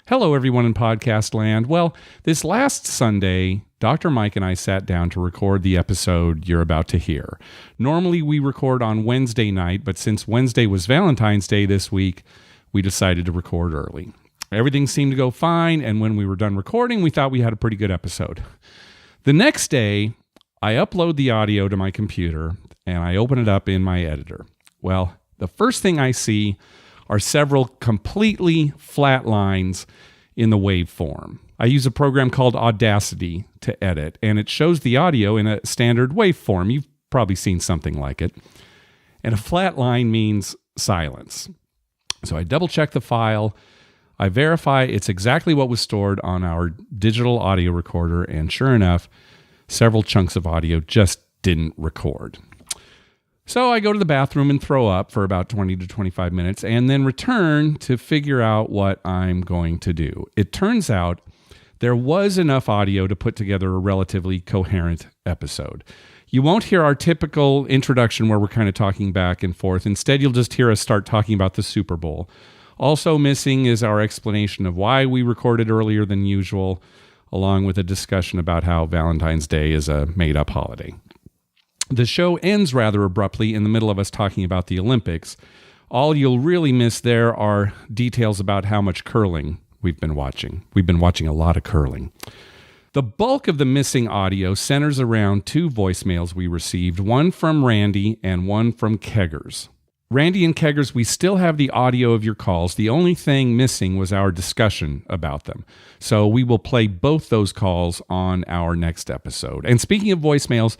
Hello, everyone in podcast land. Well, this last Sunday, Dr. Mike and I sat down to record the episode you're about to hear. Normally, we record on Wednesday night, but since Wednesday was Valentine's Day this week, we decided to record early. Everything seemed to go fine, and when we were done recording, we thought we had a pretty good episode. The next day, I upload the audio to my computer, and I open it up in my editor. Well, the first thing I see are several completely flat lines in the waveform. I use a program called Audacity to edit, and it shows the audio in a standard waveform. You've probably seen something like it. And a flat line means silence. So I double check the file. I verify it's exactly what was stored on our digital audio recorder, and sure enough, several chunks of audio just didn't record. So I go to the bathroom and throw up for about 20 to 25 minutes and then return to figure out what I'm going to do. It turns out there was enough audio to put together a relatively coherent episode. You won't hear our typical introduction where we're kind of talking back and forth. Instead, you'll just hear us start talking about the Super Bowl. Also missing is our explanation of why we recorded earlier than usual, along with a discussion about how Valentine's Day is a made-up holiday. The show ends rather abruptly in the middle of us talking about the Olympics. All you'll really miss there are details about how much curling we've been watching. We've been watching a lot of curling. The bulk of the missing audio centers around two voicemails we received, one from Randy and one from Keggers. Randy and Keggers, we still have the audio of your calls. The only thing missing was our discussion about them. So we will play both those calls on our next episode. And speaking of voicemails,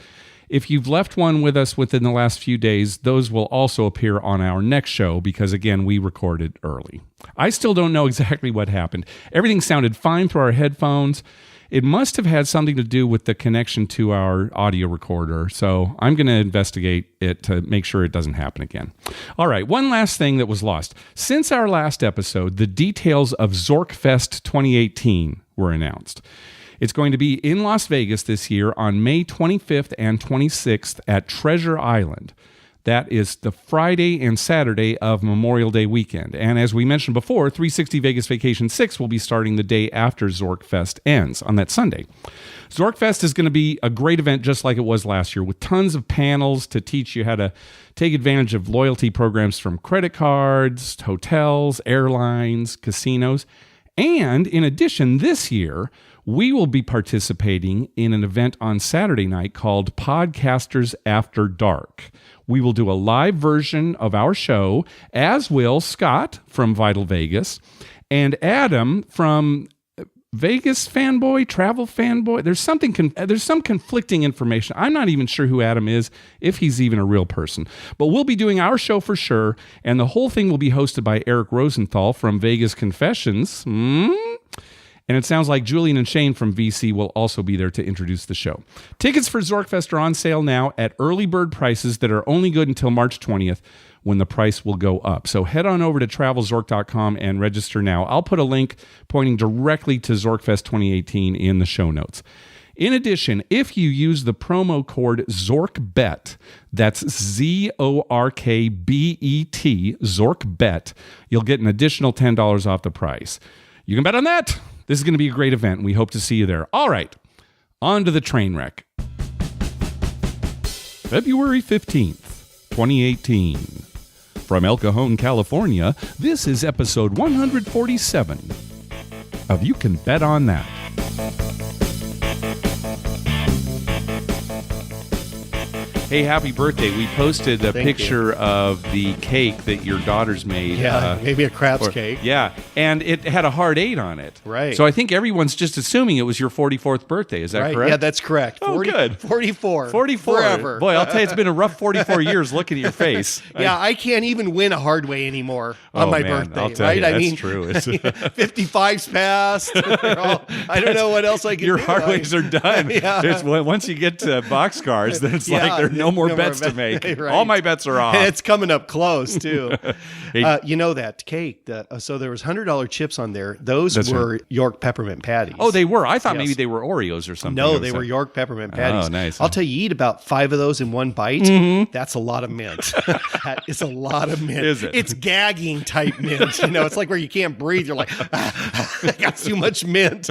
if you've left one with us within the last few days, those will also appear on our next show because, again, we recorded early. I still don't know exactly what happened. Everything sounded fine through our headphones. It must have had something to do with the connection to our audio recorder, so I'm going to investigate it to make sure it doesn't happen again. All right, one last thing that was lost. Since our last episode, the details of Zorkfest 2018 were announced. It's going to be in Las Vegas this year on May 25th and 26th at Treasure Island. That is the Friday and Saturday of Memorial Day weekend. And as we mentioned before, 360 Vegas Vacation 6 will be starting the day after Zorkfest ends on that Sunday. Zorkfest is going to be a great event just like it was last year, with tons of panels to teach you how to take advantage of loyalty programs from credit cards, hotels, airlines, casinos. And in addition, this year, we will be participating in an event on Saturday night called Podcasters After Dark. We will do a live version of our show, as will Scott from Vital Vegas and Adam from Vegas Fanboy, Travel Fanboy. There's some conflicting information. I'm not even sure who Adam is, if he's even a real person. But we'll be doing our show for sure, and the whole thing will be hosted by Eric Rosenthal from Vegas Confessions. And it sounds like Julian and Shane from VC will also be there to introduce the show. Tickets for Zorkfest are on sale now at early bird prices that are only good until March 20th, when the price will go up. So head on over to travelzork.com and register now. I'll put a link pointing directly to Zorkfest 2018 in the show notes. In addition, if you use the promo code ZORKBET, that's ZORKBET, ZORKBET, you'll get an additional $10 off the price. You can bet on that. This is going to be a great event, and we hope to see you there. All right, on to the train wreck. February 15th, 2018. From El Cajon, California, this is episode 147 of You Can Bet on That. Hey, happy birthday. We posted a picture of the cake that your daughters made. Yeah, maybe a craps cake. Yeah, and it had a hard 8 on it. Right. So I think everyone's just assuming it was your 44th birthday. Is that correct? Yeah, that's correct. Oh, good. 44. 44. Forever. Boy, I'll tell you, it's been a rough 44 years looking at your face. Yeah, I can't even win a hard way anymore on my birthday. I'll tell right? you, I that's mean, true. 55's passed. I don't know what else I can your do. hard ways are done. Yeah. Once you get to boxcars, then it's like they're no more bets to make. Right. All my bets are off. And it's coming up close too. You know that cake. So there was $100 chips on there. Those were York peppermint patties. Oh, they were. I thought maybe they were Oreos or something. No, they were York peppermint patties. Oh, nice. I'll tell you, eat about 5 of those in one bite. That's a lot of mint. That is a lot of mint. Is it? It's gagging type mint. It's like where you can't breathe. You're like, I got too much mint.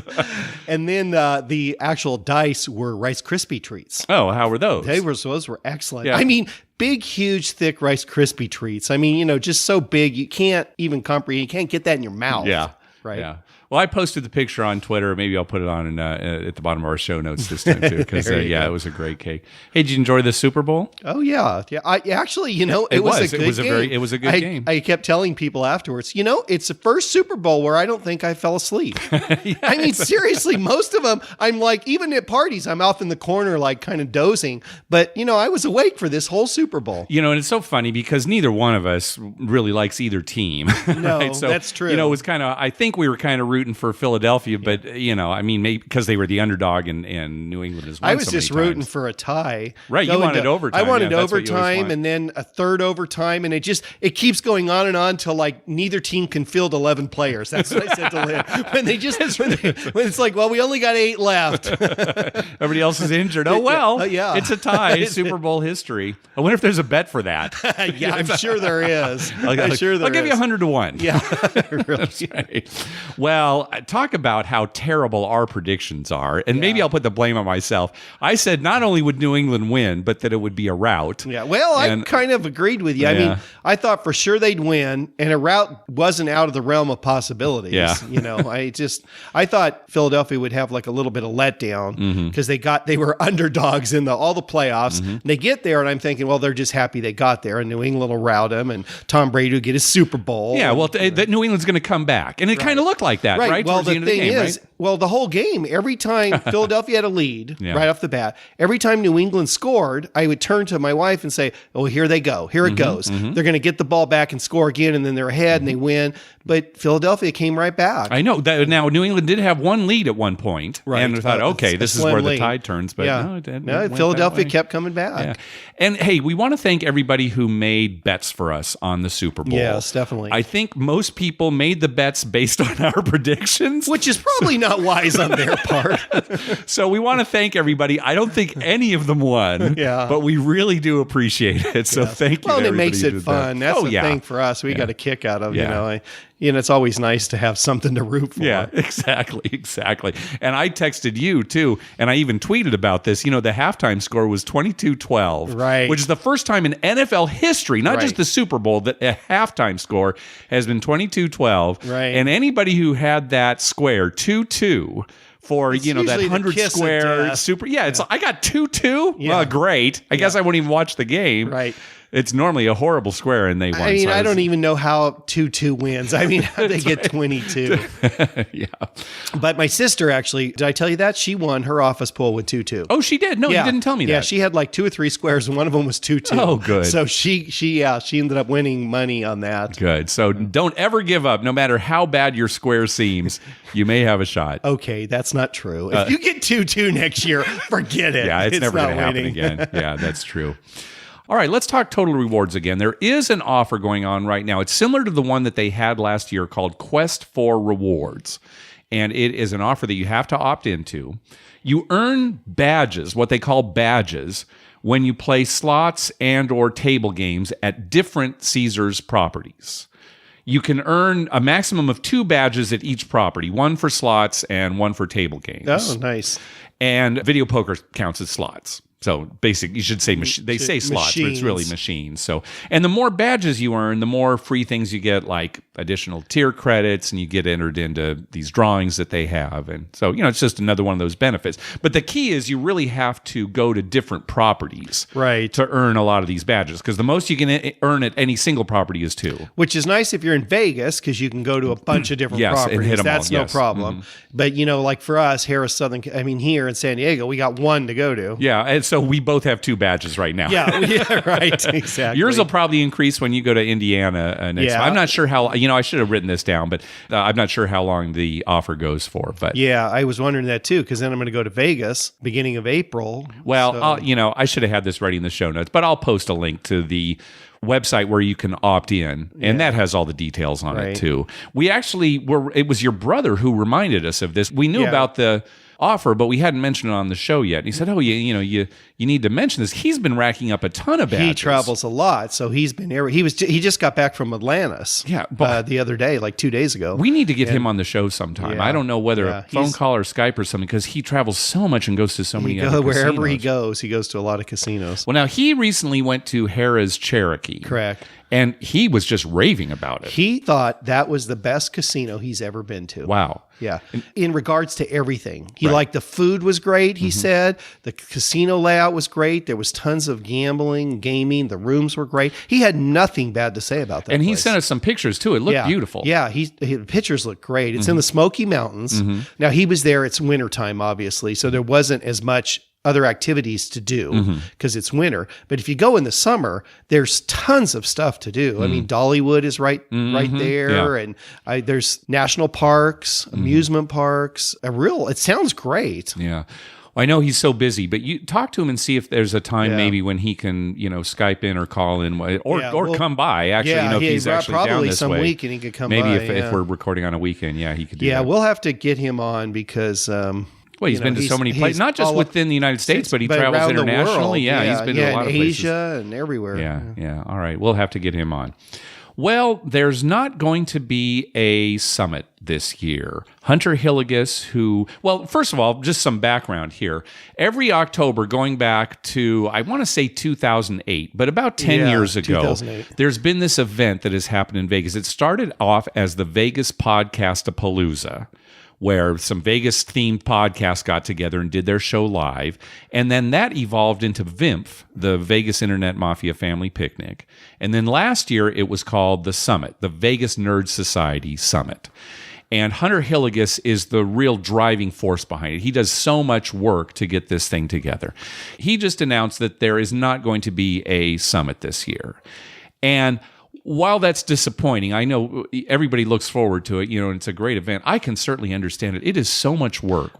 And then the actual dice were Rice Krispie treats. Oh, how were those? Those were excellent. Yeah. I mean, big, huge, thick Rice Krispie treats. I mean, just so big you can't even comprehend. You can't get that in your mouth. Yeah. Right. Yeah. Well, I posted the picture on Twitter. Maybe I'll put it on at the bottom of our show notes this time too, because it was a great cake. Hey, did you enjoy the Super Bowl? Oh yeah. I actually, it was a good game. It was a good game. I kept telling people afterwards, it's the first Super Bowl where I don't think I fell asleep. I mean, seriously, most of them, I'm like, even at parties, I'm off in the corner, like kind of dozing. But I was awake for this whole Super Bowl. And it's so funny because neither one of us really likes either team. No, right? So, that's true. It was kind of. I think we were kind of rooting for Philadelphia, but I mean, maybe because they were the underdog and New England as well. I was just rooting for a tie. Right, you wanted overtime. I wanted overtime, and then a third overtime, and it keeps going on and on till like neither team can field 11 players. That's what I said to Lynn. When it's like, well, we only got 8 left. Everybody else is injured. Oh well, yeah, it's a tie. Super Bowl history. I wonder if there's a bet for that. Yeah, I'm sure there is. I'll give you 100 to 1. Yeah, really. Right. Well, talk about how terrible our predictions are, and maybe I'll put the blame on myself. I said not only would New England win, but that it would be a rout. Yeah, well, I kind of agreed with you. I mean, I thought for sure they'd win, and a rout wasn't out of the realm of possibilities. Yeah. I thought Philadelphia would have like a little bit of letdown because they were underdogs in all the playoffs. And they get there, and I'm thinking, well, they're just happy they got there, and New England will rout them, and Tom Brady will get his Super Bowl. Yeah, well, that New England's going to come back, and it kind of looked like that, right? Well, the thing is, the whole game, every time Philadelphia had a lead right off the bat, every time New England scored, I would turn to my wife and say, oh, here they go. Here it goes. They're going to get the ball back and score again, and then they're ahead and they win. But Philadelphia came right back. I know. Now, New England did have one lead at one point, and I thought, okay, this is where the tide turns. But no, it didn't. Philadelphia kept coming back. Yeah. And hey, we want to thank everybody who made bets for us on the Super Bowl. Yes, definitely. I think most people made the bets based on our predictions, which is probably not wise on their part. So we want to thank everybody. I don't think any of them won, but we really do appreciate it. So thank you. Well, it makes it fun. That's the thing for us. We got a kick out of, it's always nice to have something to root for. Yeah, exactly. And I texted you too, and I even tweeted about this. The halftime score was 22-12, right? Which is the first time in NFL history, not just the Super Bowl, that a halftime score has been 22-12. Right. And anybody who had that square 2-2 for that 100 square super, I got 2-2. Yeah. Well, great. I guess I won't even watch the game. Right. It's normally a horrible square, and they won. I mean, I don't even know how 2-2 wins. I mean, how they get 22. Yeah. But my sister, actually, did I tell you that? She won her office pool with 2-2. Oh, she did? No, you didn't tell me that. Yeah, she had like 2 or 3 squares, and one of them was 2-2. Oh, good. So she ended up winning money on that. Good. So don't ever give up. No matter how bad your square seems, you may have a shot. Okay, that's not true. If you get 2-2 next year, forget it. Yeah, it's never going to happen again. Yeah, that's true. All right, let's talk total rewards again. There is an offer going on right now. It's similar to the one that they had last year called Quest for Rewards. And it is an offer that you have to opt into. You earn badges, what they call badges, when you play slots and or table games at different Caesars properties. You can earn a maximum of 2 badges at each property, one for slots and one for table games. Oh, nice. And video poker counts as slots. So basic, you should say they say slots, but it's really machines. So, and the more badges you earn, the more free things you get, like additional tier credits, and you get entered into these drawings that they have. And so, it's just another one of those benefits. But the key is you really have to go to different properties, right, to earn a lot of these badges, because the most you can earn at any single property is 2. Which is nice if you're in Vegas, because you can go to a bunch of different properties. And hit them That's all. No problem. But like for us, here in San Diego, we got 1 to go to. Yeah, and so we both have 2 badges right now. Yeah, right. Exactly. Yours will probably increase when you go to Indiana next time. I'm not sure how, I should have written this down, but I'm not sure how long the offer goes for. But yeah, I was wondering that too, because then I'm going to go to Vegas beginning of April. Well, so. I should have had this ready in the show notes, but I'll post a link to the website where you can opt in, and that has all the details on it too. We actually it was your brother who reminded us of this. We knew about the offer, but we hadn't mentioned it on the show yet. And he said, you need to mention this. He's been racking up a ton of badges. He travels a lot, so he's been he just got back from Atlantis the other day, like 2 days ago. We need to get him on the show sometime. Yeah, I don't know whether a phone call or Skype or something, because he travels so much and goes to so many other wherever casinos. he goes to a lot of casinos. Well, now he recently went to Harrah's Cherokee. Correct. And he was just raving about it. He thought that was the best casino he's ever been to. Wow. Yeah. In regards to everything. He liked the food was great, he said. The casino layout was great. There was tons of gambling, gaming. The rooms were great. He had nothing bad to say about that And place. he sent us some pictures, too. It looked beautiful. Yeah. The pictures look great. It's in the Smoky Mountains. Now, he was there. It's wintertime, obviously, so there wasn't as much other activities to do because it's winter. But if you go in the summer, there's tons of stuff to do. I mean, Dollywood is right there, and there's national parks, amusement parks. It sounds great. Yeah. Well, I know he's so busy, but you talk to him and see if there's a time maybe when he can, Skype in or call in or come by. Actually, if he's actually probably down this some way. week and he could come maybe by. if we're recording on a weekend, he could do that. Yeah, we'll have to get him on because well, he's been to so many places, not just within the United States, but he travels internationally. He's been to a lot of places. Asia and everywhere. Yeah. All right. We'll have to get him on. Well, there's not going to be a summit this year. Hunter Hillegas, first of all, just some background here. Every October, going back to, I want to say 2008, but about 10 years ago, there's been this event that has happened in Vegas. It started off as the Vegas Podcast-a-Palooza, where some Vegas-themed podcasts got together and did their show live. And then that evolved into VIMF, the Vegas Internet Mafia Family Picnic. And then last year, it was called the Summit, the Vegas Nerd Society Summit. And Hunter Hillegas is the real driving force behind it. He does so much work to get this thing together. He just announced that there is not going to be a summit this year. And while that's disappointing, I know everybody looks forward to it, and it's a great event. I can certainly understand it. It is so much work.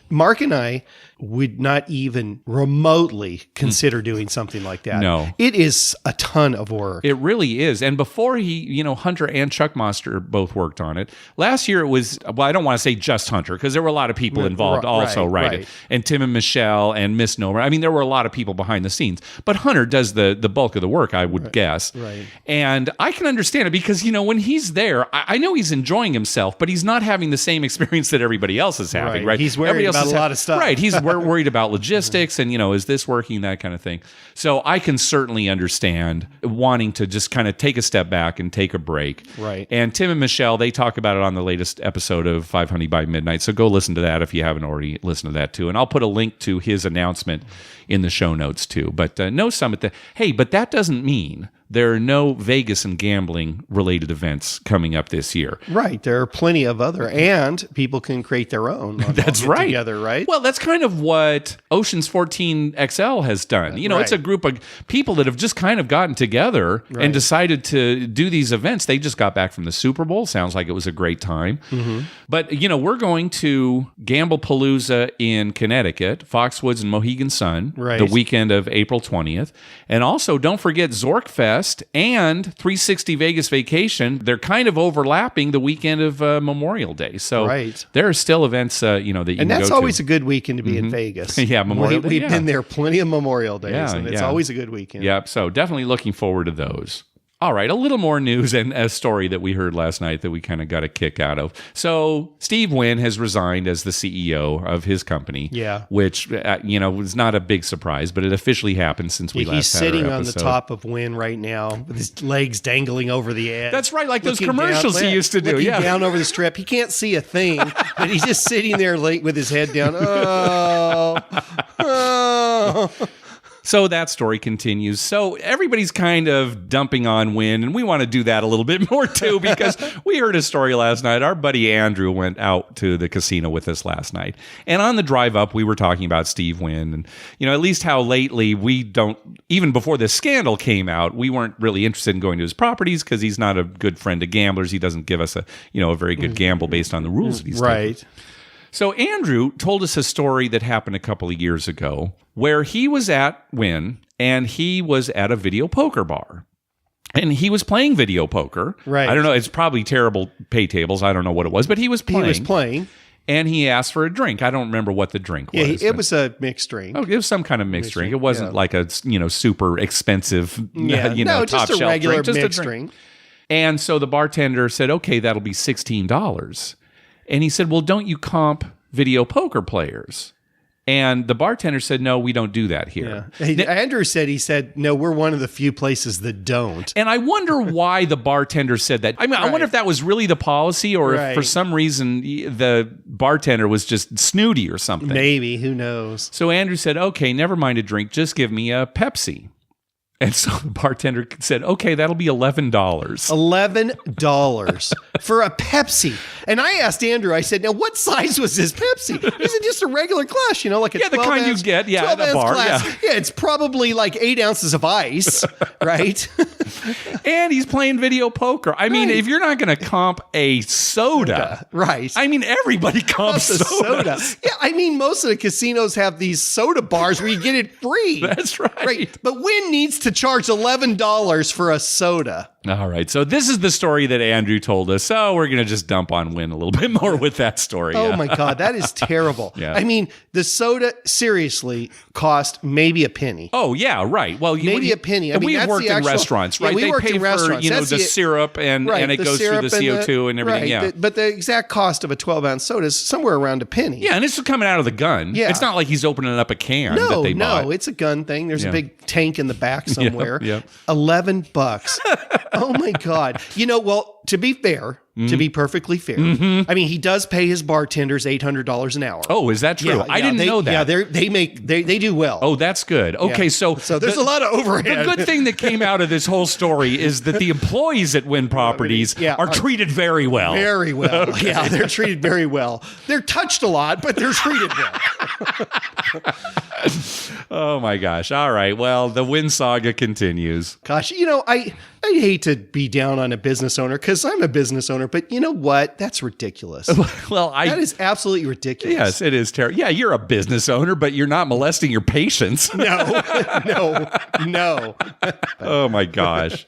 Mark and I would not even remotely consider doing something like that. No. It is a ton of work. It really is. And before Hunter and Chuck Monster both worked on it. Last year it was, I don't want to say just Hunter, because there were a lot of people involved also, right? And Tim and Michelle and Misnomer. I mean, there were a lot of people behind the scenes. But Hunter does the bulk of the work, I would guess. Right. And I can understand it because, when he's there, I know he's enjoying himself, but he's not having the same experience that everybody else is having, right? He's worried about a lot of stuff. Right. He's worried about logistics and, is this working, that kind of thing. So I can certainly understand wanting to just kind of take a step back and take a break. Right. And Tim and Michelle, they talk about it on the latest episode of 5 Honey by Midnight. So go listen to that if you haven't already listened to that too. And I'll put a link to his announcement in the show notes too. But no summit. But that doesn't mean there are no Vegas and gambling related events coming up this year. Right. There are plenty of other, and people can create their own. That's right. Together, right? Well, that's kind of what Ocean's 14 XL has done. It's a group of people that have just kind of gotten together and decided to do these events. They just got back from the Super Bowl. Sounds like it was a great time. Mm-hmm. But, we're going to Gamblepalooza in Connecticut, Foxwoods and Mohegan Sun, the weekend of April 20th. And also, don't forget Zorkfest and 360 Vegas Vacation. They're kind of overlapping the weekend of Memorial Day. So there are still events, that you can go to. And that's always a good weekend to be in Vegas. Memorial Day. We've been there plenty of Memorial Days, and it's always a good weekend. Yep, so definitely looking forward to those. All right, a little more news and a story that we heard last night that we kind of got a kick out of. So Steve Wynn has resigned as the CEO of his company, which, was not a big surprise, but it officially happened since we last had our episode. He's sitting on the top of Wynn right now with his legs dangling over the edge. That's right, like those commercials he used to do. Looking down over the strip. He can't see a thing, but he's just sitting there with his head down. Oh. So that story continues. So everybody's kind of dumping on Wynn, and we want to do that a little bit more too, because we heard a story last night. Our buddy Andrew went out to the casino with us last night. And on the drive up, we were talking about Steve Wynn, and at least how lately we don't, even before this scandal came out, we weren't really interested in going to his properties because he's not a good friend of gamblers. He doesn't give us a very good gamble based on the rules that he's taking. So Andrew told us a story that happened a couple of years ago where he was at Wynn and he was at a video poker bar. And he was playing video poker. Right. I don't know. It's probably terrible pay tables. I don't know what it was, but he was playing. He was playing. And he asked for a drink. I don't remember what the drink was. Yeah, it was a mixed drink. Oh, it was some kind of mixed drink. It wasn't like a super expensive, no, top just a shelf regular drink. Just mixed a drink. drink. And so the bartender said, okay, that'll be $16. And he said, well, don't you comp video poker players? And the bartender said, no, we don't do that here. Yeah. Andrew said, no, we're one of the few places that don't. And I wonder why the bartender said that. I mean, I wonder if that was really the policy or if for some reason the bartender was just snooty or something. Maybe, who knows? So Andrew said, okay, never mind a drink. Just give me a Pepsi. And so the bartender said, okay, that'll be $11. $11 for a Pepsi. And I asked Andrew, I said, now what size was this Pepsi? Is it just a regular glass, like a 12 the kind ounce, you get, at a bar. Glass. Yeah, it's probably like 8 ounces of ice, right? And he's playing video poker. I mean, if you're not going to comp a soda, right? I mean, everybody comps soda. Yeah, I mean, most of the casinos have these soda bars where you get it free. That's right. But Wynn needs to charge $11 for a soda. All right. So this is the story that Andrew told us. So we're going to just dump on Wynn a little bit more with that story. Oh, my God. That is terrible. Yeah. I mean, the soda seriously cost maybe a penny. Oh, yeah. Right. Well, maybe a penny. I mean, we've worked in restaurants, right? Yeah, we worked in restaurants. The syrup and it goes through the CO2 and everything. Right. But the exact cost of a 12-ounce soda is somewhere around a penny. Yeah. And it's coming out of the gun. Yeah. It's not like he's opening up a can that they bought. No, it's a gun thing. There's a big tank in the back somewhere. Yep. $11. Oh, my God. Well, to be fair, to be perfectly fair, I mean, he does pay his bartenders $800 an hour. Oh, is that true? Yeah, I didn't know that. Yeah, they do well. Oh, that's good. Okay, so there's a lot of overhead. The good thing that came out of this whole story is that the employees at Wynn Properties are treated very well. Very well. Okay. Yeah, they're treated very well. They're touched a lot, but they're treated well. Oh my gosh. All right. Well, the Wynn saga continues. Gosh, I hate to be down on a business owner because I'm a business owner, but you know what? That's ridiculous. That is absolutely ridiculous. Yes, it is terrible. Yeah, you're a business owner, but you're not molesting your patients. No. Oh my gosh.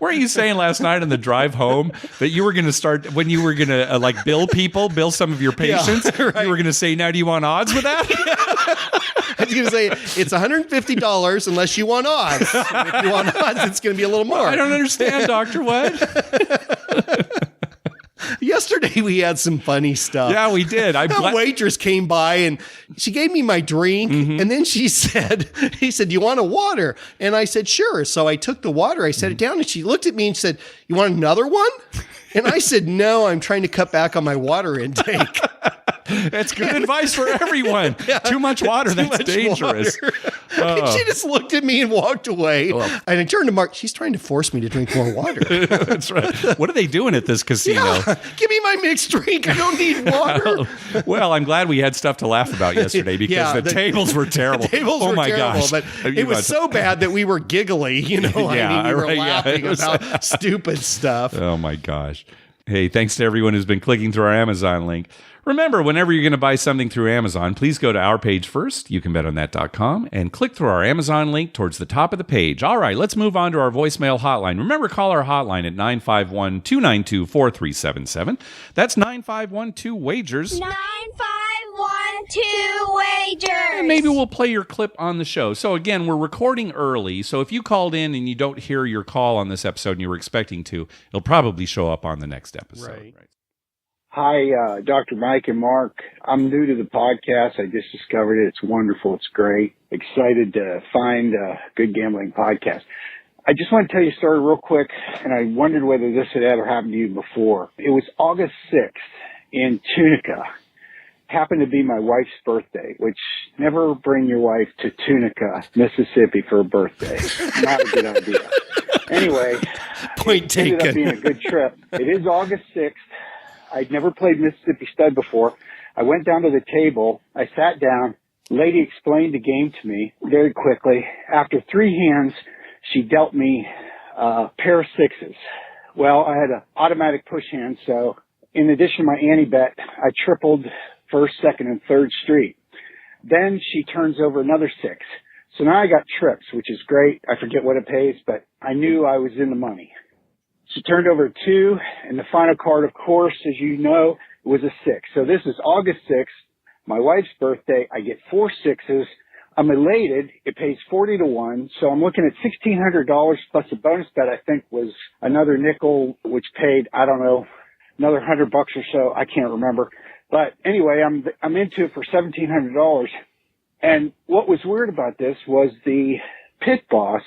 Weren't you saying last night on the drive home that you were going to start, when you were going to bill some of your patients, you were going to say, now do you want odds with that? I was going to say, it's $150 unless you want odds. If you want odds, it's going to be a little more. I don't understand, Doctor. What? Yesterday we had some funny stuff. Yeah, we did. A waitress came by and she gave me my drink, and then he said, do you want a water? And I said, sure. So I took the water, I set it down, and she looked at me and said, you want another one? And I said, no, I'm trying to cut back on my water intake. That's good advice for everyone. Too much water, that's dangerous. And she just looked at me and walked away. And I turned to Mark. She's trying to force me to drink more water. That's right. What are they doing at this casino? Yeah, give me my mixed drink. I don't need water. Well, I'm glad we had stuff to laugh about yesterday because the tables were terrible. The tables were terrible, gosh. But it was so bad that we were giggly. We were laughing about stupid stuff. Oh my gosh. Hey, thanks to everyone who's been clicking through our Amazon link. Remember, whenever you're going to buy something through Amazon, please go to our page first, youcanbetonthat.com, and click through our Amazon link towards the top of the page. All right, let's move on to our voicemail hotline. Remember, call our hotline at 951-292-4377. That's 9512-WAGERS. 9512-WAGERS. And maybe we'll play your clip on the show. So again, we're recording early, so if you called in and you don't hear your call on this episode and you were expecting to, it'll probably show up on the next episode. Right. Hi, Dr. Mike and Mark. I'm new to the podcast. I just discovered it. It's wonderful. It's great. Excited to find a good gambling podcast. I just want to tell you a story real quick, and I wondered whether this had ever happened to you before. It was August 6th in Tunica. happened to be my wife's birthday, which never bring your wife to Tunica, Mississippi for a birthday. Not a good idea. Anyway, Point it ended taken. up being a good trip. It is August 6th. I'd never played Mississippi Stud before. I went down to the table. I sat down. Lady explained the game to me very quickly. After 3 hands, she dealt me a pair of sixes. Well, I had an automatic push hand, so in addition to my ante bet, I tripled first, second, and third street. Then she turns over another 6. So now I got trips, which is great. I forget what it pays, but I knew I was in the money. She turned over 2, and the final card, of course, as you know, was a 6. So this is August 6th, my wife's birthday. I get 4 sixes. I'm elated. It pays 40 to 1. So I'm looking at $1,600 plus a bonus bet I think was another nickel, which paid, I don't know, another $100 or so. I can't remember. But anyway, I'm into it for $1,700. And what was weird about this was the pit boss,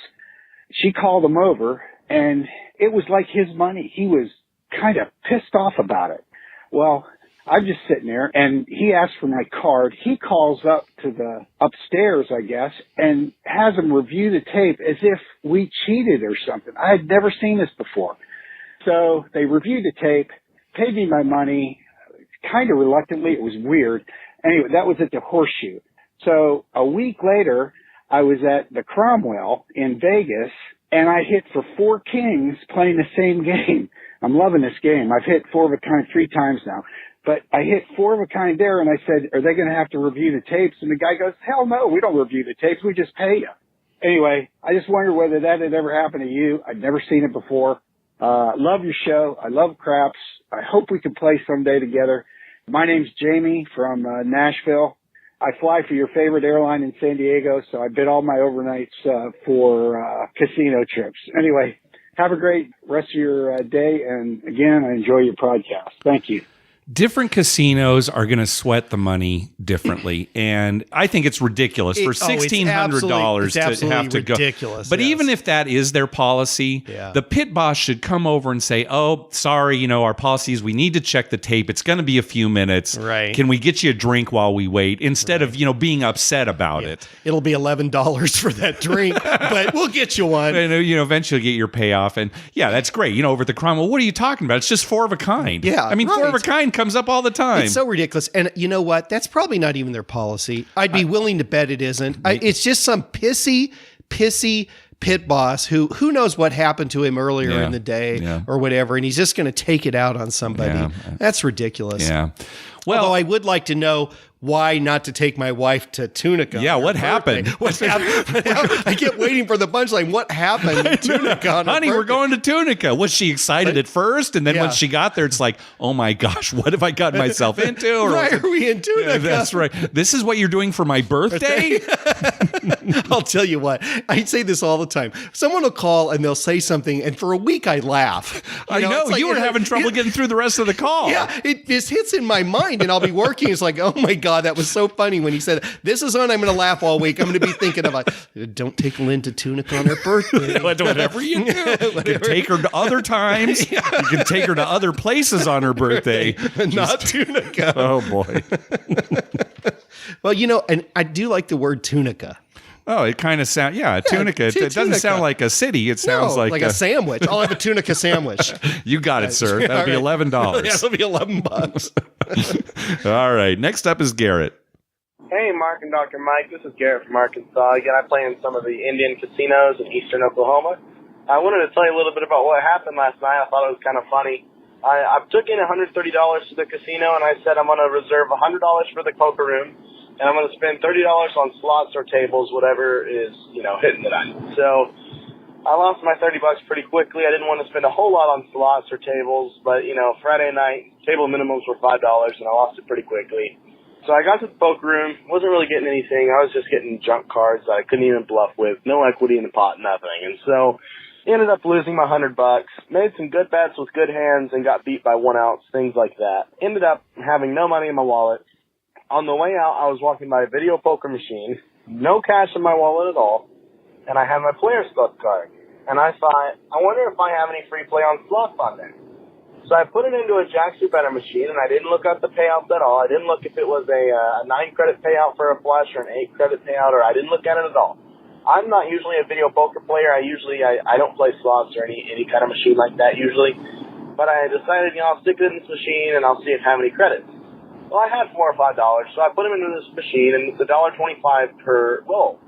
she called him over, and it was like his money. He was kind of pissed off about it. Well, I'm just sitting there, and he asked for my card. He calls up to the upstairs, I guess, and has him review the tape as if we cheated or something. I had never seen this before. So they reviewed the tape, paid me my money, kind of reluctantly. It was weird. Anyway, that was at the Horseshoe. So a week later, I was at the Cromwell in Vegas, and I hit for 4 kings playing the same game. I'm loving this game. I've hit 4 of a kind 3 times now. But I hit 4 of a kind there, and I said, are they going to have to review the tapes? And the guy goes, hell no, we don't review the tapes. We just pay you. Anyway, I just wonder whether that had ever happened to you. I'd never seen it before. Love your show. I love craps. I hope we can play someday together. My name's Jamie from Nashville. I fly for your favorite airline in San Diego, so I bid all my overnights for casino trips. Anyway, have a great rest of your day, and again, I enjoy your podcast. Thank you. Different casinos are going to sweat the money differently, and I think it's ridiculous for $1,600 to have to ridiculous, go. But even if that is their policy, the pit boss should come over and say, "Oh, sorry, our policy is we need to check the tape. It's going to be a few minutes. Right? Can we get you a drink while we wait?" Instead of being upset about it. It'll be $11 for that drink, but we'll get you one. And eventually get your payoff, and that's great. Over at the Cromwell, what are you talking about? It's just 4 of a kind. Yeah, I mean, 4 of a kind comes up all the time. It's so ridiculous. And you know what? That's probably not even their policy. I'd be willing to bet it isn't. It's just some pissy pit boss who knows what happened to him earlier in the day or whatever, and he's just going to take it out on somebody. Yeah. That's ridiculous. Yeah. Well, although I would like to know why not to take my wife to Tunica. Yeah, what happened? What happened? I kept waiting for the punchline. What happened in Tunica? Honey, we're going to Tunica. Was she excited at first? And then when she got there, it's like, oh my gosh, what have I gotten myself into? Or why are we in Tunica? Yeah, that's right. This is what you're doing for my birthday? I'll tell you what. I say this all the time. Someone will call and they'll say something, and for a week I laugh. I know. Like, you were having trouble getting through the rest of the call. Yeah, it just hits in my mind, and I'll be working. It's like, oh my God, that was so funny when he said, this is on, I'm going to laugh all week. I'm going to be thinking about, don't take Lynn to Tunica on her birthday. Whatever you do. You can take her to other times. You can take her to other places on her birthday. Not Tunica. Oh, boy. Well, and I do like the word Tunica. Oh, it kind of sounds, Tunica. It doesn't sound like a city. It sounds like a sandwich. I'll have a Tunica sandwich. You got it, sir. That'll be $11. That'll be $11. All right. Next up is Garrett. Hey, Mark and Dr. Mike. This is Garrett from Arkansas. Again, I play in some of the Indian casinos in eastern Oklahoma. I wanted to tell you a little bit about what happened last night. I thought it was kind of funny. I took in $130 to the casino, and I said I'm going to reserve $100 for the poker room. And I'm going to spend $30 on slots or tables, whatever is, hitting the night. So I lost my $30 pretty quickly. I didn't want to spend a whole lot on slots or tables, but, Friday night, table minimums were $5, and I lost it pretty quickly. So I got to the poker room, wasn't really getting anything. I was just getting junk cards that I couldn't even bluff with, no equity in the pot, nothing. And so ended up losing my $100, made some good bets with good hands, and got beat by 1 ounce, things like that. Ended up having no money in my wallet. On the way out, I was walking by a video poker machine, no cash in my wallet at all, and I had my Players Club card. And I thought, I wonder if I have any free play on Sloth on there. So I put it into a Jack Soup Better machine, and I didn't look up the payouts at all. I didn't look if it was a 9-credit payout for a flush or an 8-credit payout, or I didn't look at it at all. I'm not usually a video poker player. I don't play slots or any kind of machine like that usually. But I decided, I'll stick it in this machine, and I'll see if I have any credits. Well, I had $4 or $5, so I put them into this machine, and it's $1.25 per roll.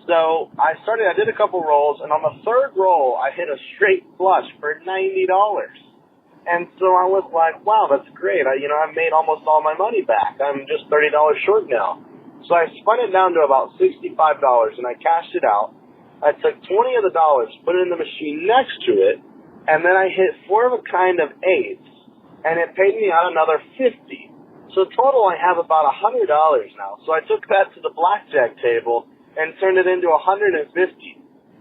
So I did a couple rolls, and on the third roll, I hit a straight flush for $90. And so I was like, wow, that's great. I made almost all my money back. I'm just $30 short now. So I spun it down to about $65, and I cashed it out. I took 20 of the dollars, put it in the machine next to it, and then I hit 4 of a kind of 8s, and it paid me out another $50. So total, I have about $100 now. So I took that to the blackjack table and turned it into $150.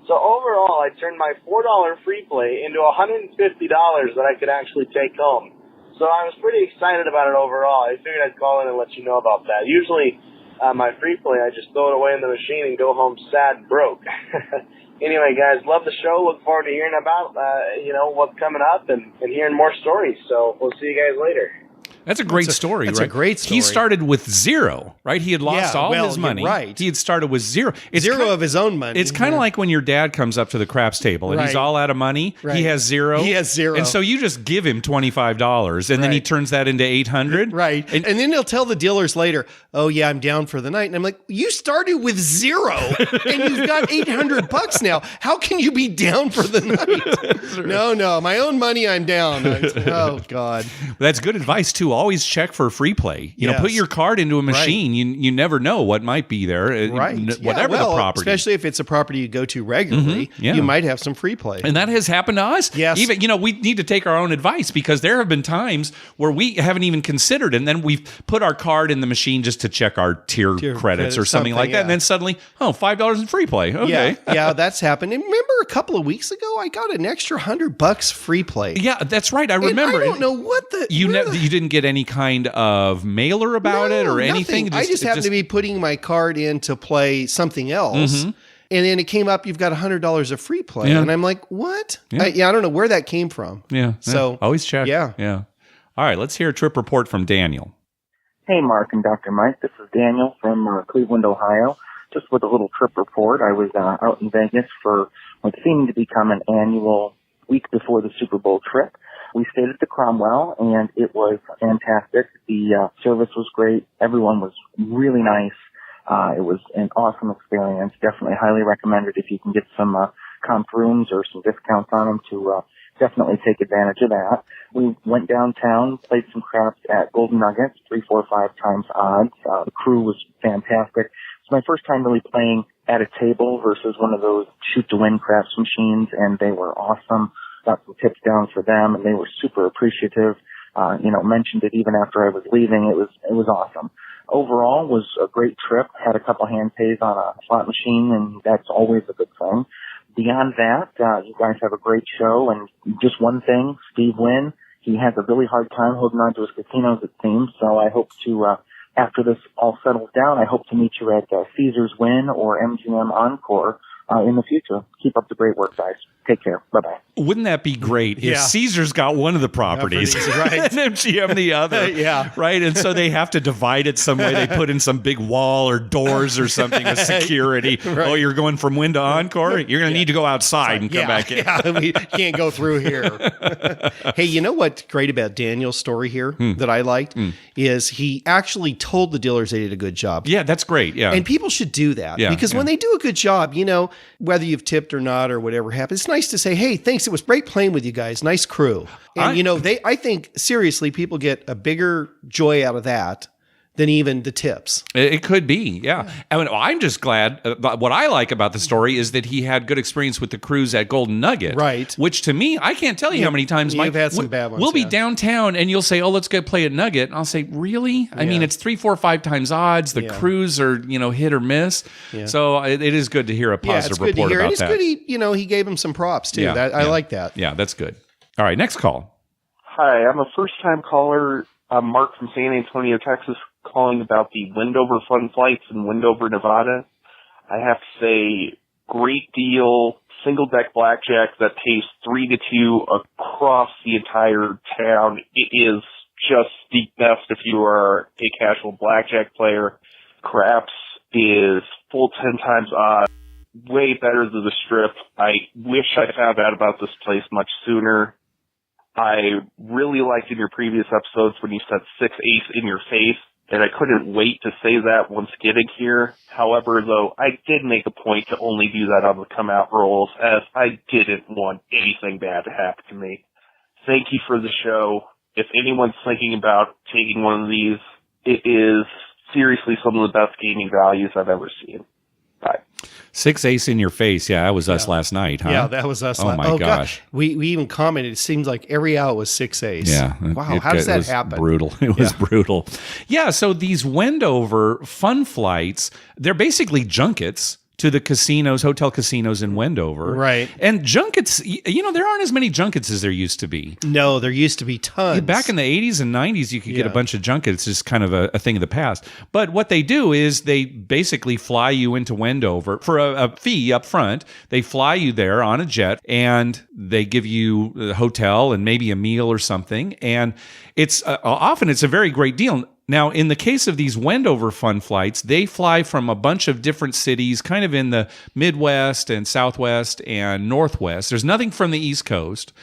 So overall, I turned my $4 free play into $150 that I could actually take home. So I was pretty excited about it overall. I figured I'd call in and let you know about that. Usually, my free play, I just throw it away in the machine and go home sad broke. Anyway, guys, love the show. Look forward to hearing about, what's coming up and hearing more stories. So we'll see you guys later. That's a great story, right? That's a great story. He started with zero, right? He had lost all his money. Right. He had started with zero. Zero of his own money. It's kind of like when your dad comes up to the craps table and he's all out of money. Right. He has zero. And so you just give him $25 and then he turns that into $800. Right. And then he'll tell the dealers later, oh, yeah, I'm down for the night. And I'm like, you started with zero and you've got $800 now. How can you be down for the night? No, my own money, I'm down. Oh, God. That's good advice, too. Always check for free play. Put your card into a machine. Right. You never know what might be there. Right. Whatever the property. Especially if it's a property you go to regularly, you might have some free play. And that has happened to us. Yes. Even, we need to take our own advice because there have been times where we haven't even considered and then we've put our card in the machine just to check our tier credits or something like that. And then suddenly, $5 in free play. Okay. Yeah, that's happened. And remember a couple of weeks ago, I got an extra $100 free play. Yeah, that's right. I remember. And I don't know what you didn't get any kind of mailer about it or anything? I just happened to be putting my card in to play something else. And then it came up, you've got $100 of free play. And I'm like, what? I don't know where that came from. Yeah. So always check. Yeah. All right, let's hear a trip report from Daniel. Hey, Mark and Dr. Mike. This is Daniel from Cleveland, Ohio. Just with a little trip report. I was out in Vegas for what seemed to become an annual week before the Super Bowl trip. We stayed at the Cromwell, and it was fantastic. The service was great. Everyone was really nice. It was an awesome experience. Definitely highly recommended if you can get some comp rooms or some discounts on them to definitely take advantage of that. We went downtown, played some craps at Golden Nuggets, 3, 4, 5 times odds. The crew was fantastic. It's my first time really playing at a table versus one of those shoot-to-win craps machines, and they were awesome. Got some tips down for them, and they were super appreciative. Mentioned it even after I was leaving. It was awesome. Overall, was a great trip. Had a couple hand pays on a slot machine, and that's always a good thing. Beyond that, you guys have a great show. And just one thing, Steve Wynn, he has a really hard time holding on to his casinos, it seems. So I hope to, after this all settles down, I hope to meet you at Caesars Wynn or MGM Encore in the future. Keep up the great work, guys. Take care. Bye-bye. Wouldn't that be great if Caesar's got one of the properties and MGM the other? Right? And so they have to divide it some way. They put in some big wall or doors or something with security. Oh, you're going from Wynn to Encore? You're going to need to go outside and come back in. We can't go through here. Hey, you know what's great about Daniel's story here that I liked is he actually told the dealers they did a good job. Yeah, that's great. Yeah. And people should do that because when they do a good job, whether you've tipped or not or whatever happens, it's nice to say, hey, thanks. It was great playing with you guys. Nice crew. And, I think, seriously, people get a bigger joy out of that than even the tips. It could be, yeah. I mean, I'm just glad. What I like about the story is that he had good experience with the cruise at Golden Nugget. Right. Which to me, I can't tell you how many times you've had some bad ones. We'll be downtown and you'll say, oh, let's go play at Nugget. And I'll say, really? I mean, it's 3, 4, 5 times odds. The crews are, hit or miss. Yeah. So it is good to hear a positive report about that. It's good he gave him some props too. I like that. Yeah, that's good. All right, next call. Hi, I'm a first-time caller. I'm Mark from San Antonio, Texas, calling about the Wendover Fun Flights in Wendover, Nevada. I have to say, great deal, single deck blackjack that pays 3-2 across the entire town. It is just the best if you are a casual blackjack player. Craps is full 10 times odds, way better than the Strip. I wish I found out about this place much sooner. I really liked in your previous episodes when you said 6-ace in your face, and I couldn't wait to say that once getting here. However, though, I did make a point to only do that on the come-out rolls, as I didn't want anything bad to happen to me. Thank you for the show. If anyone's thinking about taking one of these, it is seriously some of the best gaming values I've ever seen. Bye. 6-ace in your face. Yeah, that was us last night, huh? Yeah, that was us. Oh, my gosh. We even commented, it seems like every out was 6-ace. Yeah. Wow, how does that happen? Brutal. It was brutal. Yeah, so these Wendover Fun Flights, they're basically junkets to the casinos, hotel casinos in Wendover. Right. And junkets, there aren't as many junkets as there used to be. No, there used to be tons. Back in the 80s and 90s, you could get a bunch of junkets. It's just kind of a thing of the past. But what they do is they basically fly you into Wendover for a fee up front. They fly you there on a jet, and they give you a hotel and maybe a meal or something. And it's often it's a very great deal. Now, in the case of these Wendover Fun Flights, they fly from a bunch of different cities, kind of in the Midwest and Southwest and Northwest. There's nothing from the East Coast,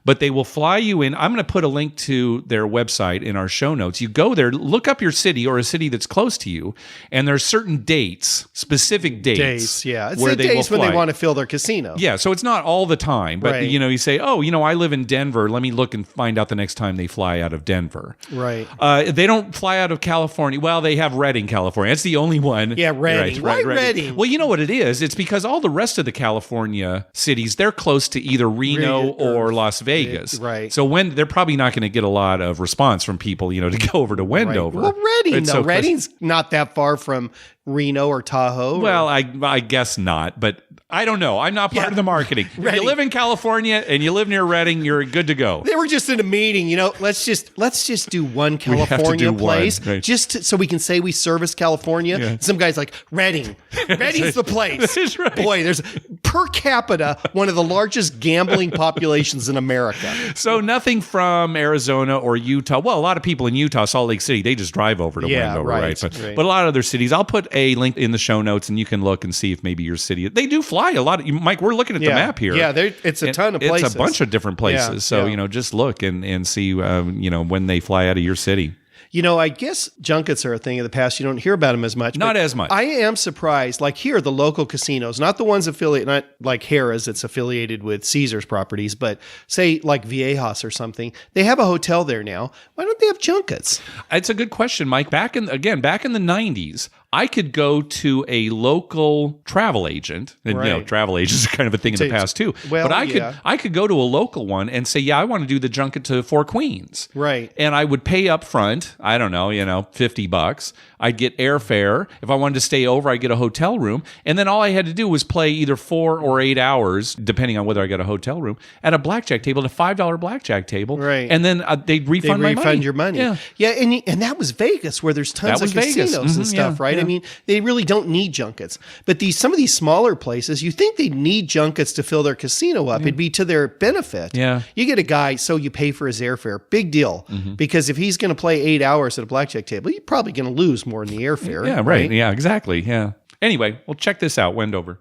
but they will fly you in. I'm going to put a link to their website in our show notes. You go there, look up your city or a city that's close to you, and there's certain dates, specific dates. It's where the they days will when fly. they want to fill their casino. Yeah, so it's not all the time, but Right. you say, I live in Denver. Let me look and find out the next time they fly out of Denver. Right. They don't fly out of California. Well, they have Redding, California. That's the only one. Yeah, Redding. Right, Why Redding? Well, you know what it is? It's because all the rest of the California cities, they're close to either Reno or Las Vegas. Right. So they're probably not going to get a lot of response from people, to go over to Wendover. Well, Redding, It's though. so Redding's not that far from Reno or Tahoe. Well, I guess not, but I don't know. I'm not part of the marketing. If you live in California and you live near Redding, you're good to go. They were just in a meeting, let's just do one California place, right. so we can say we service California. Yeah. Some guy's like, Redding. Redding's the place. That's right. Boy, there's per capita one of the largest gambling populations in America. So nothing from Arizona or Utah. Well, a lot of people in Utah, Salt Lake City, they just drive over to Wendover, right? But a lot of other cities. I'll put a link in the show notes, and you can look and see if maybe your city. They do fly a lot. Mike, we're looking at the map here. Yeah, it's a ton of places. It's a bunch of different places. Yeah, so yeah. just look and see when they fly out of your city. I guess junkets are a thing of the past. You don't hear about them as much. Not as much. I am surprised. Like here, the local casinos, not the ones affiliated, not like Harrah's that's affiliated with Caesars properties, but say like Viejas or something. They have a hotel there now. Why don't they have junkets? It's a good question, Mike. Back in the 90s, I could go to a local travel agent, and Right. travel agents are kind of a thing in the past too. Well, but yeah. I could go to a local one and say, I want to do the junket to Four Queens, Right. And I would pay up front. I don't know, $50. I'd get airfare. If I wanted to stay over, I'd get a hotel room, and then all I had to do was play either 4 or 8 hours, depending on whether I got a hotel room, at a blackjack table, at a $5 blackjack table, Right. And then they'd refund my money. Refund your money. Yeah. And that was Vegas, where there's tons That of was Vegas. casinos and Mhm, stuff, yeah, right? yeah. I mean, they really don't need junkets. But some of these smaller places, you think they need junkets to fill their casino up. It'd be to their benefit. Yeah. You get a guy, so you pay for his airfare. Big deal. Because if he's going to play 8 hours at a blackjack table, you're probably going to lose more in the airfare. Yeah, right. Yeah, exactly. Yeah. Anyway, well, check this out, Wendover.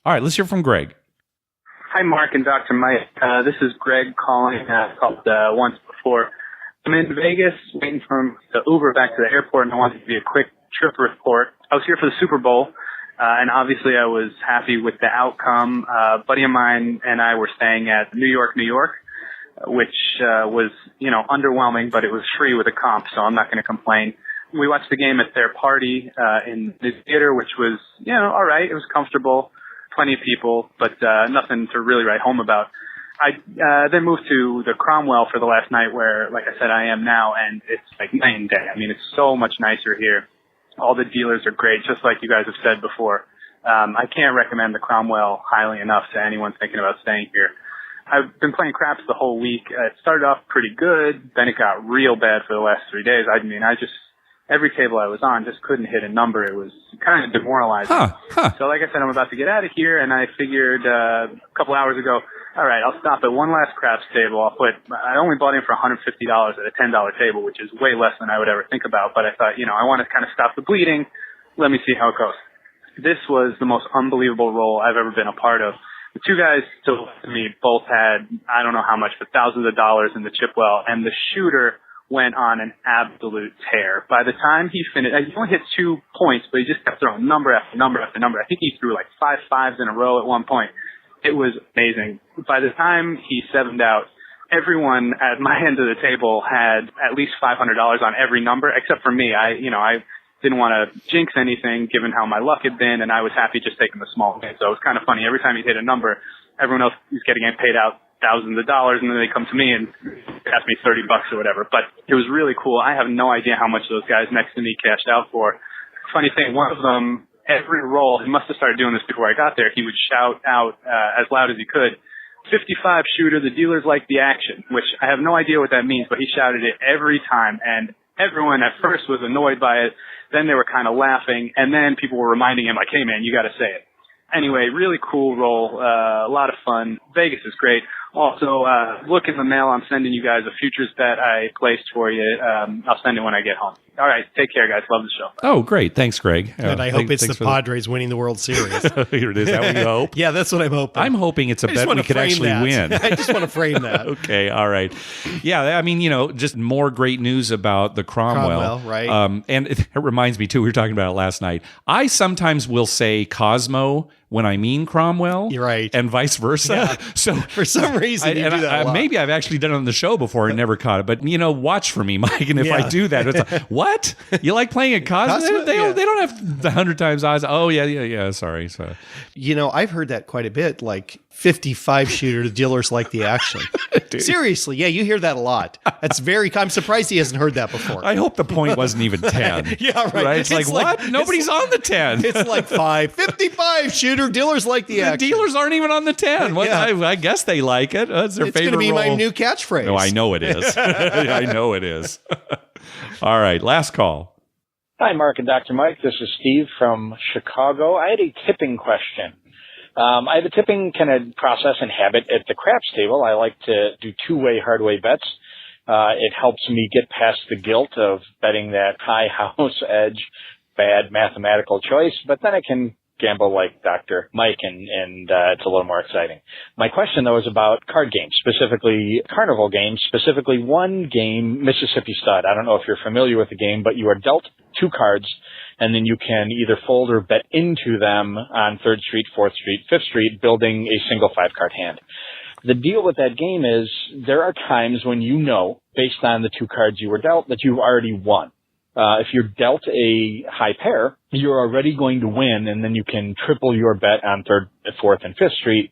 All right, let's hear from Greg. Hi, Mark and Dr. Mike. This is Greg calling. I called once before. I'm in Vegas waiting for the Uber back to the airport, and I wanted to give you a quick trip report. I was here for the Super Bowl, and obviously I was happy with the outcome. A buddy of mine and I were staying at New York, which was, underwhelming, but it was free with a comp, so I'm not going to complain. We watched the game at their party in the theater, which was, all right. It was comfortable, plenty of people, but nothing to really write home about. I then moved to the Cromwell for the last night, where, like I said, I am now, and it's like night and day. I mean, it's so much nicer here. All the dealers are great, just like you guys have said before. I can't recommend the Cromwell highly enough to anyone thinking about staying here. I've been playing craps the whole week. It started off pretty good, then it got real bad for the last 3 days. I every table I was on just couldn't hit a number. It was kind of demoralizing. So like I said, I'm about to get out of here, and I figured a couple hours ago, all right, I'll stop at one last craps table. I only bought in for $150 at a $10 table, which is way less than I would ever think about. But I thought, I want to kind of stop the bleeding. Let me see how it goes. This was the most unbelievable roll I've ever been a part of. The two guys to the left of me both had, I don't know how much, but thousands of dollars in the chip well, and the shooter went on an absolute tear. By the time he finished, he only hit 2 points, but he just kept throwing number after number after number. I think he threw like 5 5s in a row at one point. It was amazing. By the time he sevened out, everyone at my end of the table had at least $500 on every number, except for me. I didn't want to jinx anything given how my luck had been, and I was happy just taking the small win. So it was kind of funny. Every time he hit a number, everyone else was getting paid out thousands of dollars, and then they come to me and ask me $30 or whatever. But it was really cool. I have no idea how much those guys next to me cashed out for. Funny thing, one of them, every roll, he must have started doing this before I got there, he would shout out as loud as he could, 55 shooter, the dealers like the action, which I have no idea what that means, but he shouted it every time, and everyone at first was annoyed by it. Then they were kind of laughing, and then people were reminding him, like, hey, man, you got to say it. Anyway, really cool roll, a lot of fun. Vegas is great. Also, look in the mail. I'm sending you guys a futures bet I placed for you. I'll send it when I get home. All right, take care, guys. Love the show. Oh, great. Thanks, Greg. And I hope it's the Padres winning the World Series. Here it is. That what you hope? Yeah, that's what I'm hoping. I'm hoping it's a bet we could actually win. I just want to frame that. Okay, all right. Yeah, I mean, just more great news about the Cromwell. Right. And it reminds me, too, we were talking about it last night. I sometimes will say Cosmo when I mean Cromwell. You're right. And vice versa. Yeah. So for some reason, you do that a lot. Maybe I've actually done it on the show before and never caught it. But, watch for me, Mike. And if I do that, it's like, what? You like playing at Cosmo? They don't have the 100 times odds. Oh, yeah. Sorry. So, I've heard that quite a bit. Like 55 shooter, the dealers like the action. Seriously, yeah, you hear that a lot. That's I'm surprised he hasn't heard that before. I hope the point wasn't even 10. Yeah, right. It's like, what? Nobody's on the 10. It's like 55 shooter, dealers like the action. The dealers aren't even on the 10. What? Yeah. I guess they like it. That's their favorite. It's going to be roll. my new catchphrase. No, I know it is. I know it is. All right, last call. Hi, Mark and Dr. Mike. This is Steve from Chicago. I had a tipping question. I have a tipping kind of process and habit at the craps table. I like to do two-way hardway bets. It helps me get past the guilt of betting that high house edge, bad mathematical choice, but then I can gamble like Dr. Mike, and it's a little more exciting. My question, though, is about card games, specifically carnival games, specifically one game, Mississippi Stud. I don't know if you're familiar with the game, but you are dealt 2 cards, and then you can either fold or bet into them on 3rd Street, 4th Street, 5th Street, building a single 5-card hand. The deal with that game is there are times when based on the 2 cards you were dealt, that you've already won. If you're dealt a high pair, you're already going to win, and then you can triple your bet on 3rd, 4th, and 5th Street,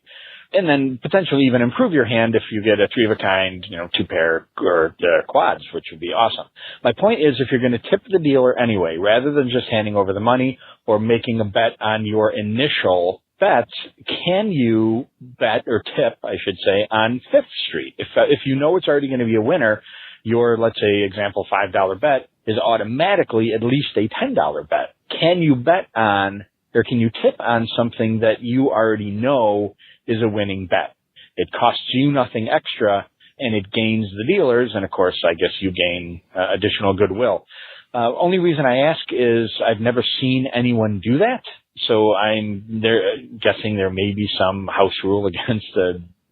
and then potentially even improve your hand if you get a 3 of a kind, 2 pair or quads, which would be awesome. My point is, if you're going to tip the dealer anyway, rather than just handing over the money or making a bet on your initial bets, can you bet or tip, I should say, on 5th Street? If you know it's already going to be a winner, your, let's say, example, $5 bet is automatically at least a $10 bet. Can you bet on, or can you tip on something that you already know is a winning bet? It costs you nothing extra, and it gains the dealers, and of course, I guess you gain additional goodwill. Only reason I ask is I've never seen anyone do that, so I'm guessing there may be some house rule against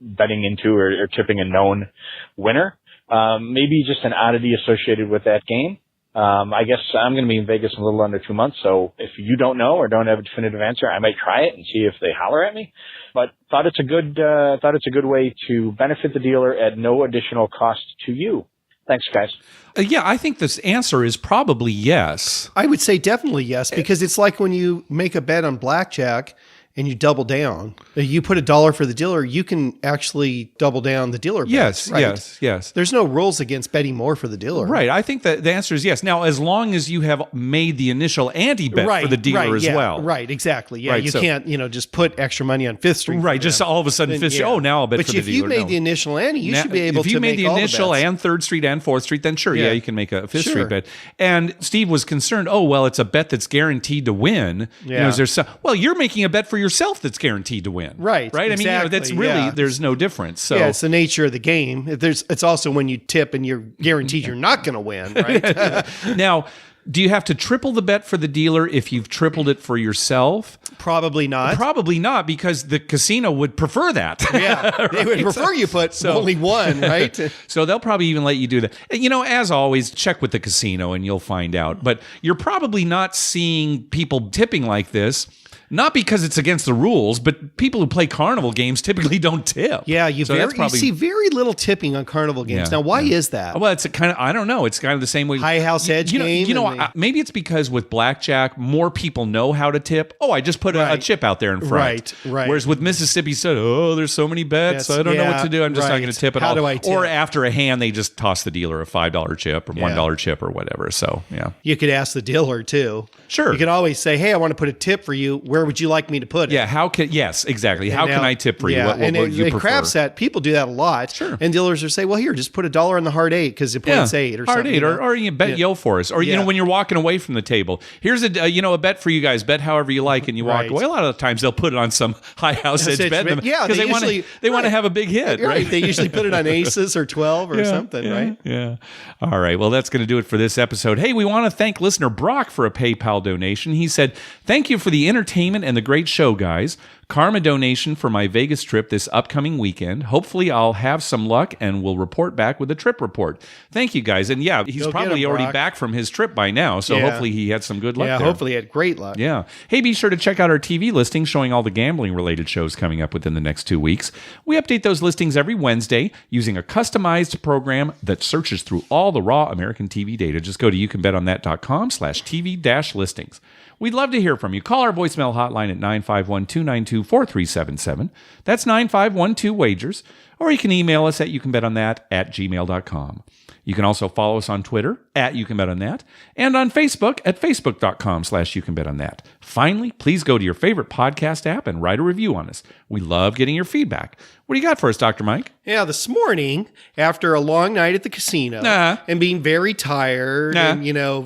betting into or tipping a known winner. Maybe just an oddity associated with that game. I guess I'm going to be in Vegas in a little under 2 months, so if you don't know or don't have a definitive answer, I might try it and see if they holler at me. But thought it's a good way to benefit the dealer at no additional cost to you. Thanks, guys. Yeah, I think this answer is probably yes. I would say definitely yes, because it's like when you make a bet on blackjack and you double down. You put $1 for the dealer, you can actually double down the dealer bets, right? Yes. There's no rules against betting more for the dealer. Right. I think that the answer is yes. Now, as long as you have made the initial ante-bet for the dealer as well. Right, exactly. Yeah, Right, you so- can't, just put extra money on Fifth Street. Right, just all of a sudden, Fifth Street, now I'll bet for the dealer. But if you made the initial ante, you should be able to If you made make the all initial the bets. and Third Street and Fourth Street, then sure, Yeah. you can make a Fifth Sure. Street bet. And Steve was concerned, it's a bet that's guaranteed to win. Yeah. Is there some, you're making a bet for yourself that's guaranteed to win. Right, I mean, exactly, that's really, yeah. there's no difference. So Yeah, it's the nature of the game. It's also when you tip and you're guaranteed you're not going to win, right? Now, do you have to triple the bet for the dealer if you've tripled it for yourself? Probably not. Probably not, because the casino would prefer that. Yeah, they would prefer you put only one, right? So they'll probably even let you do that. As always, check with the casino and you'll find out. But you're probably not seeing people tipping like this. Not because it's against the rules, but people who play carnival games typically don't tip. Yeah, you probably, see very little tipping on carnival games. Now, why is that? Well, it's I don't know. It's kind of the same way. High house edge game. Maybe it's because with blackjack, more people know how to tip. I just put a chip out there in front. Right. Whereas with Mississippi said, there's so many bets. I don't know what to do. I'm just not going to tip at all. How do I tip? Or after a hand, they just toss the dealer a $5 chip or $1 chip or whatever. So, yeah. You could ask the dealer, too. Sure. You could always say, hey, I want to put a tip for you. Where would you like me to put it? Yeah, yes, exactly. How can I tip for you? What would you prefer? Crab set, people do that a lot. Sure. And dealers will say, well, here, just put $1 on the hard 8 because it points 8 or hard something. 8, or you bet yo for us. Or, when you're walking away from the table, here's a bet for you guys. Bet however you like, and you walk away. A lot of the times they'll put it on some high house edge bet. Yeah, because they want to have a big hit, right? They usually put it on aces or 12 or something, right? Yeah. All right. Well, that's going to do it for this episode. Hey, we want to thank listener Brock for a PayPal donation. He said, thank you for the entertainment and the great show, guys. Karma donation for my Vegas trip this upcoming weekend. Hopefully I'll have some luck and will report back with a trip report. Thank you, guys. And he's probably already back from his trip by now, so hopefully he had some good luck there. Hopefully he had great luck. Yeah. Hey, be sure to check out our TV listing showing all the gambling-related shows coming up within the next 2 weeks. We update those listings every Wednesday using a customized program that searches through all the raw American TV data. Just go to youcanbetonthat.com/TV-listings. We'd love to hear from you. Call our voicemail hotline at 951-292-4377. That's 9512-WAGERS. Or you can email us at youcanbetonThat@gmail.com. You can also follow us on Twitter at YouCanBetOnThat and on Facebook at Facebook.com/YouCanBetOnThat. Finally, please go to your favorite podcast app and write a review on us. We love getting your feedback. What do you got for us, Dr. Mike? Yeah, this morning, after a long night at the casino and being very tired and,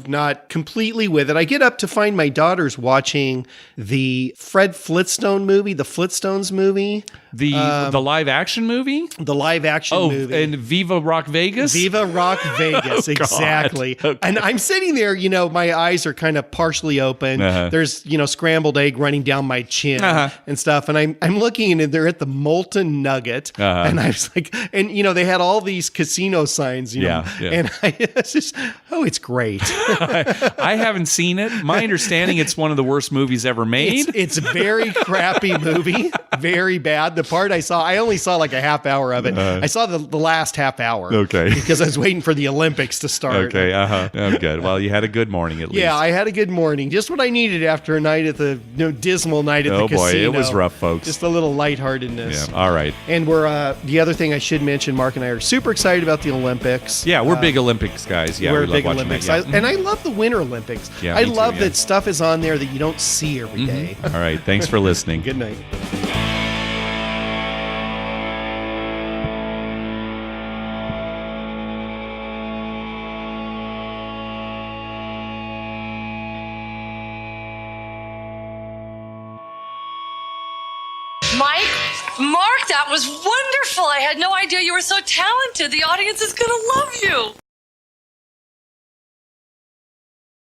not completely with it, I get up to find my daughters watching the Fred Flintstone movie, the Flintstones movie. The live action movie? The live action movie. And Viva Rock Vegas? Viva Rock Vegas, exactly. Okay. And I'm sitting there, my eyes are kind of partially open. There's, scrambled egg running down my chin and stuff. And I'm looking and they're at the Molten Nugget. And I was like, and, they had all these casino signs, and I was just, it's great. I haven't seen it. My understanding, it's one of the worst movies ever made. It's a very crappy movie, very bad. The part I only saw like a half hour of it. I saw the last half hour. Okay. Because I was waiting for the Olympics to start. Okay, Oh, good. Well, you had a good morning at least. Yeah, I had a good morning. Just what I needed after a night at the dismal night at the casino. Oh boy, it was rough, folks. Just a little lightheartedness. Yeah, all right. And we're the other thing I should mention, Mark and I are super excited about the Olympics. Yeah, we're big Olympics guys. Yeah, we're we big love Olympics that. Yeah. And I love the Winter Olympics. Yeah, I me too, love that stuff is on there that you don't see every day. All right, thanks for listening. Good night. Mark, that was wonderful. I had no idea you were so talented. The audience is going to love you.